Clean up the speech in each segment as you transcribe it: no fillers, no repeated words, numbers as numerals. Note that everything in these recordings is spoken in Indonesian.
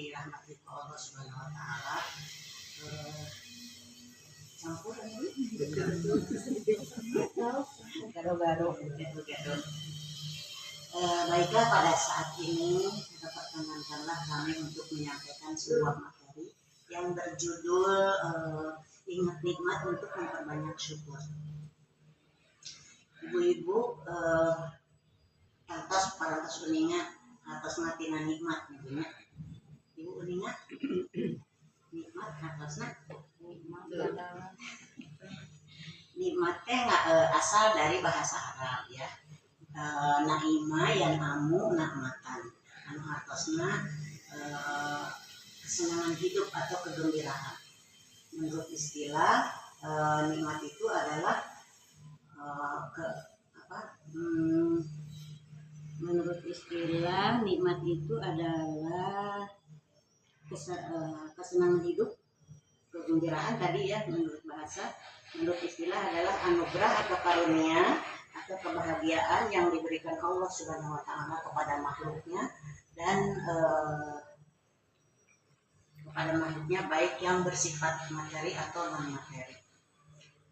dirahmati Allah Subhanahu wa taala. Campur ini gado-gado. Baiklah, pada saat ini perkenankanlah kami untuk menyampaikan sebuah materi yang berjudul ingat nikmat untuk memperbanyak syukur. Ibu-ibu parantos uninga atas matina nikmat ibunya. Ibu uninga nikmat atasna nikmat teh asal dari bahasa Arab ya. Naima yang namu nakmatan anu hartosna kesenangan hidup atau kegembiraan. Menurut istilah nikmat itu adalah menurut istilah nikmat itu adalah kesenangan hidup, kegembiraan tadi ya menurut bahasa. Menurut istilah adalah anugerah atau karunia atau kebahagiaan yang diberikan Allah Subhanahu wa taala kepada makhluknya dan kepada makhluknya baik yang bersifat materi atau non materi.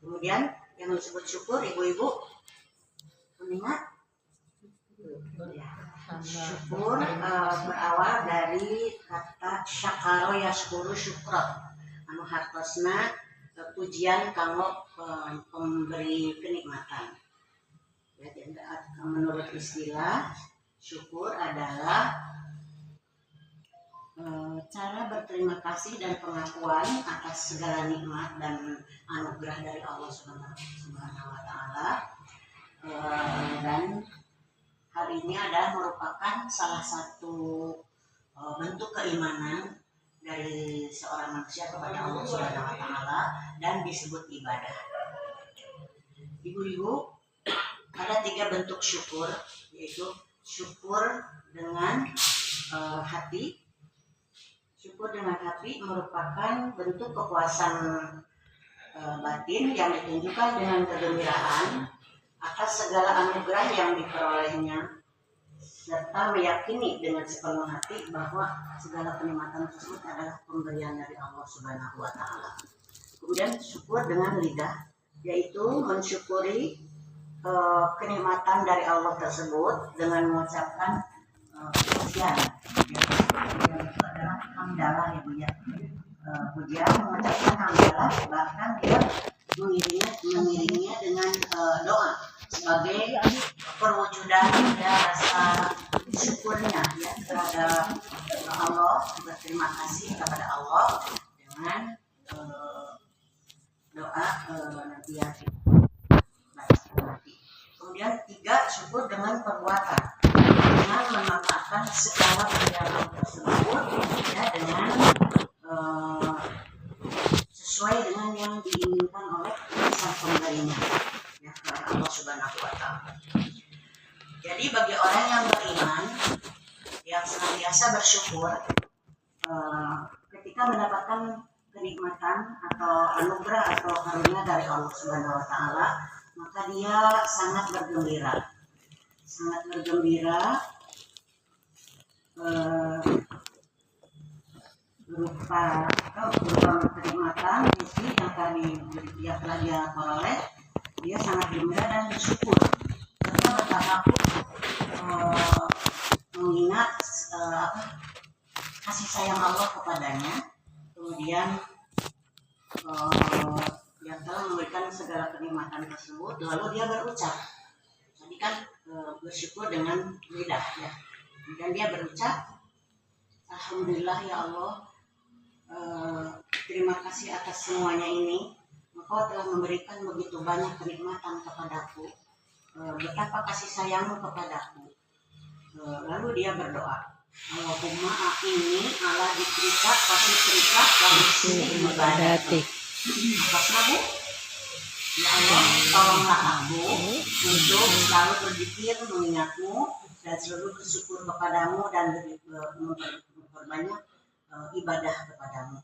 Kemudian yang disebut syukur, ibu-ibu mengingat syukur berawal dari kata syakaro yashkuru syukra anu hartosna pujian kanggo pemberi kenikmatan. Menurut istilah syukur adalah cara berterima kasih dan pengakuan atas segala nikmat dan anugerah dari Allah Subhanahu wa taala. Dan hal ini adalah merupakan salah satu bentuk keimanan dari seorang manusia kepada Allah Subhanahu wa taala dan disebut ibadah. Ibu-ibu, ada 3 bentuk syukur, yaitu syukur dengan hati. Syukur dengan hati merupakan bentuk kepuasan batin yang ditunjukkan dengan kegembiraan atas segala anugerah yang diperolehnya, serta meyakini dengan sepenuh hati bahwa segala kenikmatan tersebut adalah pemberian dari Allah Subhanahu wa taala. Kemudian syukur dengan lidah, yaitu mensyukuri kenikmatan dari Allah tersebut dengan mengucapkan pujian. Itu adalah hamdalah ya Bu ya. Pujian mengucapkan hamdalah, bahkan dia mengiringinya dengan doa sebagai perwujudan ya rasa syukurnya ya terhadap Allah, berterima kasih kepada Allah dengan doa nanti ya. Kemudian 3, syukur dengan perbuatan, dengan memanfaatkan segala perjalanan tersebut ya dengan sesuai dengan yang diinginkan oleh sang pemberinya ya Allah Subhanahu wa taala. Jadi bagi orang yang beriman yang senantiasa bersyukur ketika mendapatkan kenikmatan atau anugerah atau karunia dari Allah Subhanahu wa taala, maka dia sangat bergembira berupa kenikmatan rezeki yang tadi telah dia peroleh. Dia sangat gembira dan bersyukur serta bertafakur mengingat kasih sayang Allah kepadanya, kemudian yang telah memberikan segala kenikmatan tersebut, lalu dia berucap. Tadi kan bersyukur dengan lidah ya, dan dia berucap, alhamdulillah ya Allah, terima kasih atas semuanya ini. Engkau telah memberikan begitu banyak kenikmatan kepadaku, betapa kasih sayangmu kepadaku. Lalu dia berdoa, Allahumma a'inni ala dzikrika wa syukrika wa husni ibadatik. Maksudnya Bu, ya Allah, tolonglah aku untuk selalu berzikir mengingatmu dan selalu bersyukur kepadamu dan memperbanyak ibadah kepadamu.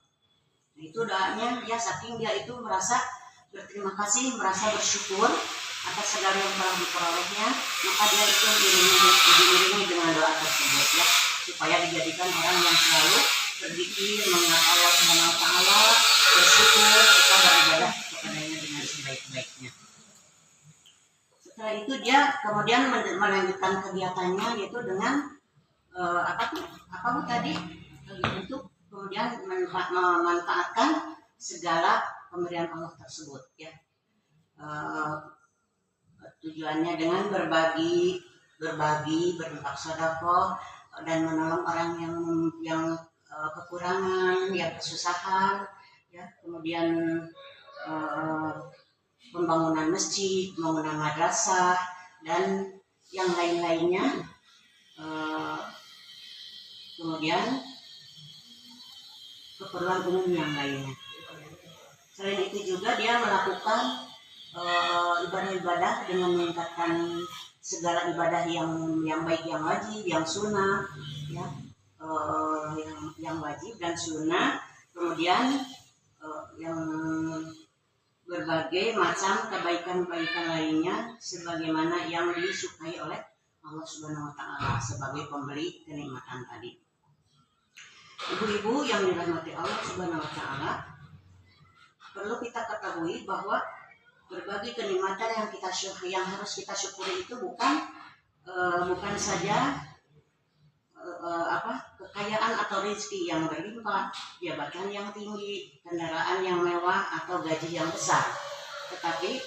Itu doanya dia, saking dia itu merasa berterima kasih, merasa bersyukur atas segala yang telah diperolehnya, maka dia itu diiringi dengan doa tersebut ya, supaya dijadikan orang yang selalu berzikir, mengingat Allah Subhanahu wa taala, bersyukur, kita beribadah kepadanya dengan sebaik-baiknya. Setelah itu dia kemudian melanjutkan kegiatannya yaitu dengan apa bu tadi untuk kemudian memanfaatkan segala pemberian Allah tersebut ya. Tujuannya dengan berbagi, berinfak sedekah dan menolong orang yang kekurangan, yang kesusahan, ya. Kemudian pembangunan masjid, pembangunan madrasah dan yang lain-lainnya. Kemudian keperluan umum yang lainnya. Selain itu juga dia melakukan ibadah-ibadah dengan meningkatkan segala ibadah yang baik, yang wajib, yang sunnah, ya, yang wajib dan sunnah, kemudian yang berbagai macam kebaikan-kebaikan lainnya sebagaimana yang disukai oleh Allah Subhanahu wa taala sebagai pemberi kenikmatan tadi. Ibu-ibu yang dirahmati Allah Subhanahu wa taala, perlu kita ketahui bahwa berbagai kenikmatan yang harus kita syukuri itu bukan saja kekayaan atau rezeki yang berlimpah, jabatan yang tinggi, kendaraan yang mewah atau gaji yang besar. Tetapi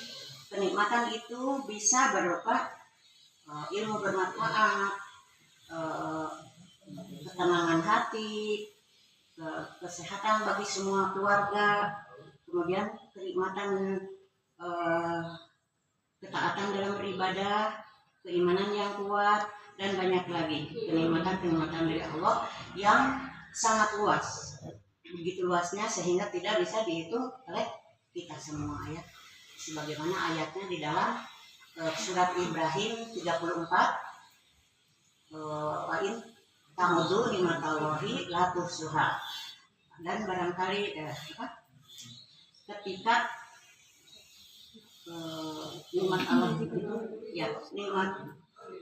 kenikmatan itu bisa berupa ilmu bermanfaat, ketenangan hati, kesehatan bagi semua keluarga, kemudian kenikmatan ketaatan dalam beribadah, keimanan yang kuat, dan banyak lagi kenikmatan-kenikmatan dari Allah yang sangat luas, begitu luasnya sehingga tidak bisa dihitung oleh kita semua ya. Sebagaimana ayatnya di dalam surat Ibrahim 34, in ta'udzu ni'matallahi la tuhsuha. Dan barangkali ketika nikmat Allah itu ya, nikmat,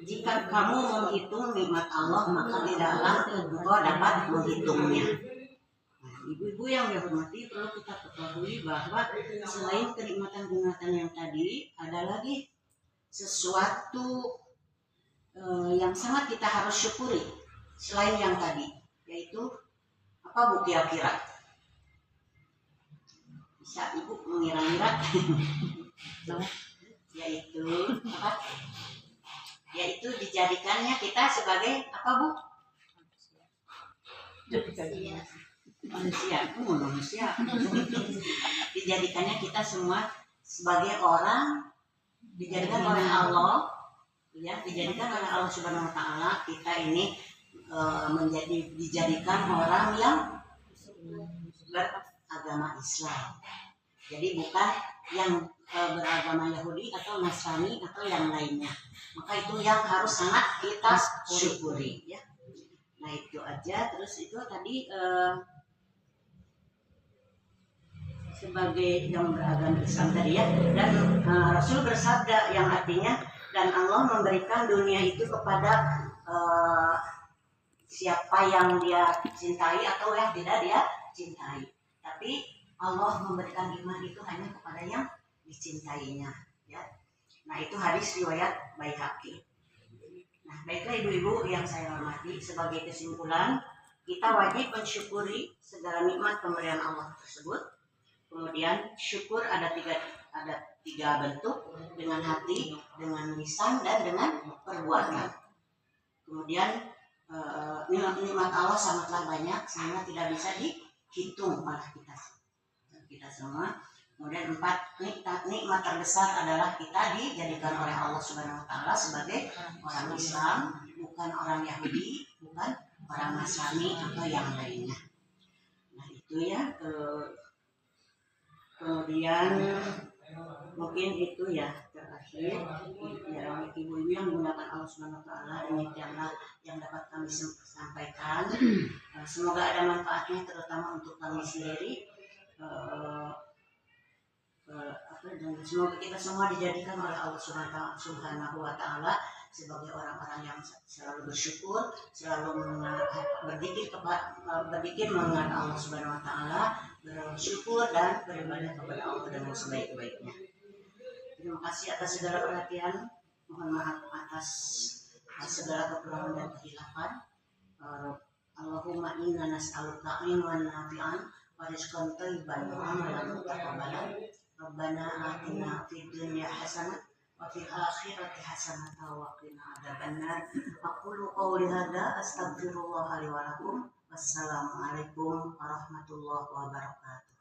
jika kamu menghitung nikmat Allah maka tidaklah engkau dapat menghitungnya. Nah, ibu-ibu yang dihormati, perlu kita ketahui bahwa selain kenikmatan-kenikmatan yang tadi, ada lagi sesuatu yang sangat kita harus syukuri selain yang tadi, yaitu apa bu kira-kira? Bisa ibu mengira-ngira? Yaitu apa? Yaitu dijadikannya kita sebagai apa bu? Manusia. Dijadikannya kita semua sebagai orang, dijadikan oleh Allah, ya, dijadikan oleh Allah Subhanahu wa taala, kita ini dijadikan orang yang beragama Islam. Jadi bukan yang beragama Yahudi atau Nasrani atau yang lainnya. Maka itu yang harus sangat kita syukuri ya. Nah itu aja. Terus itu tadi sebagai yang beragama Islam tadi ya. Dan Rasul bersabda yang artinya, dan Allah memberikan dunia itu kepada siapa yang dia cintai atau yang tidak dia cintai. Tapi Allah memberikan iman itu hanya kepada yang dicintainya ya. Nah itu hadis riwayat Baihaqi. Nah baiklah ibu-ibu yang saya hormati, sebagai kesimpulan kita wajib mensyukuri segala nikmat pemberian Allah tersebut. Kemudian syukur ada tiga bentuk, dengan hati, dengan lisan, dan dengan perbuatan. Kemudian nikmat Allah sangatlah banyak sehingga tidak bisa dihitung oleh kita semua. Kemudian 4, nikmat terbesar adalah kita dijadikan oleh Allah Subhanahu wa taala sebagai orang Islam, bukan orang Yahudi, bukan orang Nasrani atau yang lainnya. Nah itu ya. Kemudian mungkin itu ya terakhir ya, ibu-ibu yang menggunakan Allah Subhanahu wa taala, demikianlah yang dapat kami sampaikan. Semoga ada manfaatnya terutama untuk kami sendiri. Dan semoga kita semua dijadikan oleh Allah Subhanahu wa taala sebagai orang-orang yang selalu bersyukur, selalu berzikir mengingat Allah Subhanahu wa taala, bersyukur dan beribadah kepada Allah dengan sebaik-baiknya. Terima kasih atas segala perhatian. Mohon maaf atas segala kekurangan dan kehilafan. Allahumma inna nas'aluka ilman nafi'an wa rizqan thayyiban wa amalan mutaqabbalan. Rabbana atina fid dunya hasanah wa fil akhirati hasanah wa qina adzabannar. Aqulu qawli hadza astaghfirullah li wa lakum. Wassalamualaikum warahmatullahi wabarakatuh.